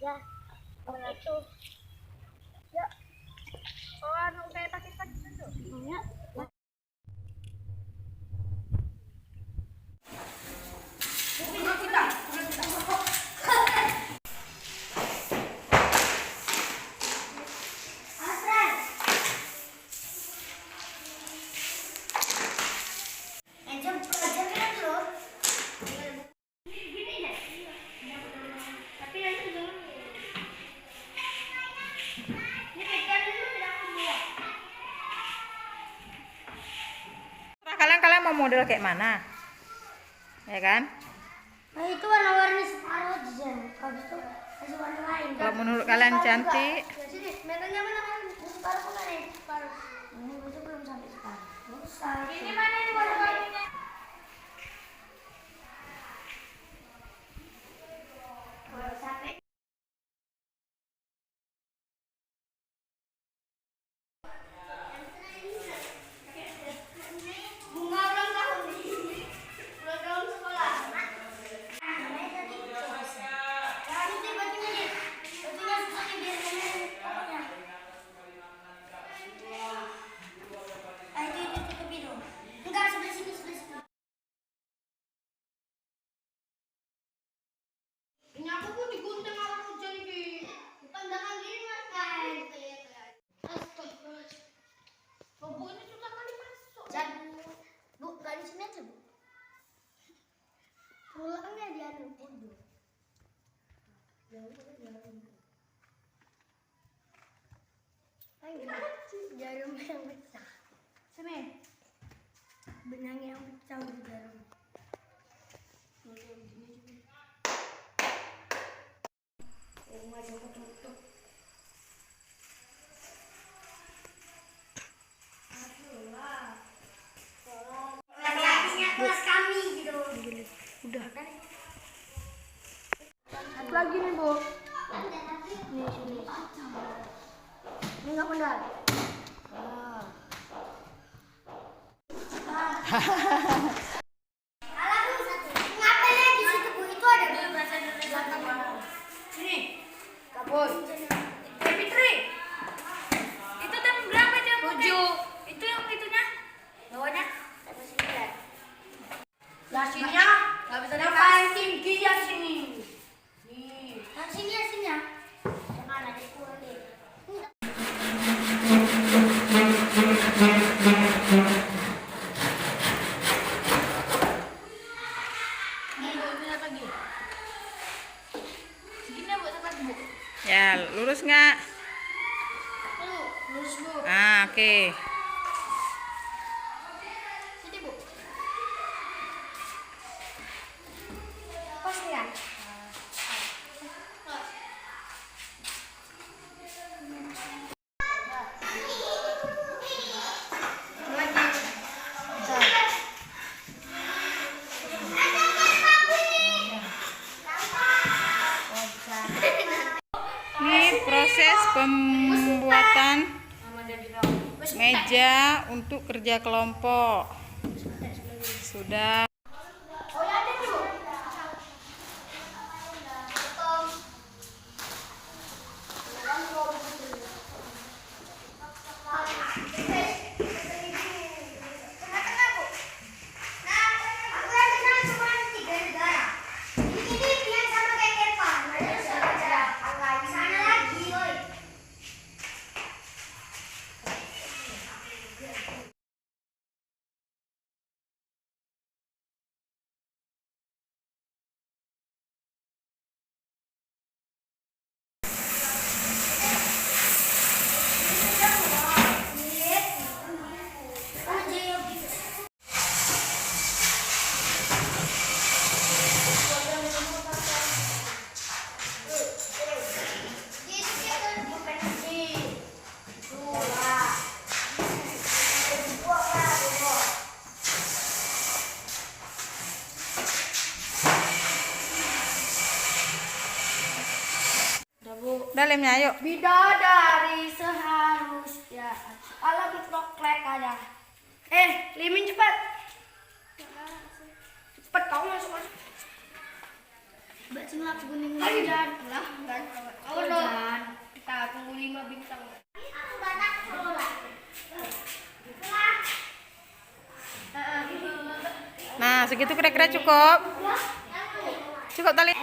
Ya, mana tuh? Ya, oh anu kayak pakai itu. Ya. Kalian mau model kayak mana? Ya kan? Nah, itu warna-warni separuh aja. Habis itu kasih warna lain. Kalau menurut kalian cantik, Sini, metodenya mana kan? Separuh mana nih? Separuh. Ini itu belum sampai separuh. Usah. Ini mana ini warna-warninya? Sampai. Bunga ulang tahun. Ulang tahun sekolah. Namanya tadi. Jangan itu bajunya nih. Bajunya susah nih biar kalian pokoknya. Itu tutup hidung. Enggak, sebelah sini, sebelah sini. Ini aku pun digunting orang hujan ini. Pandangan gini mas guys. Astagfirullahaladzim. Bu, ini susah kali masuk. Bu, gak di sini aja bu. Pulangnya dia nunggu. Jarum yang pecah. Sini. Benang yang pecah di jarum. Kelas kami gitu. udah. Satu lagi nih bu. Nih sini. Ini nggak benar. Ngapain ya di situ bu? Itu ada di belakang. Sini. Kabur. Fitri. Itu jam berapa jam? 7. Itu yang itunya. Bawahnya. Ya sini ya. Nggak bisa yang paling tinggi ya sini. Nih. Yang sini ya sini ya. Jangan ada kurang deh. Ya, lurus nggak? Lurus bu. Ah, oke. Sini bu. Pas ya. Ini proses pembuatan meja untuk kerja kelompok. Sudah. Oh ya ada bu. Udah lemnya, yuk. Bidadari seharusnya alam proklek ada. Limin cepat. Cepat kau masuk. Mbak sini kuning dan lah. Nah, segitu kira-kira cukup. Cukup tali.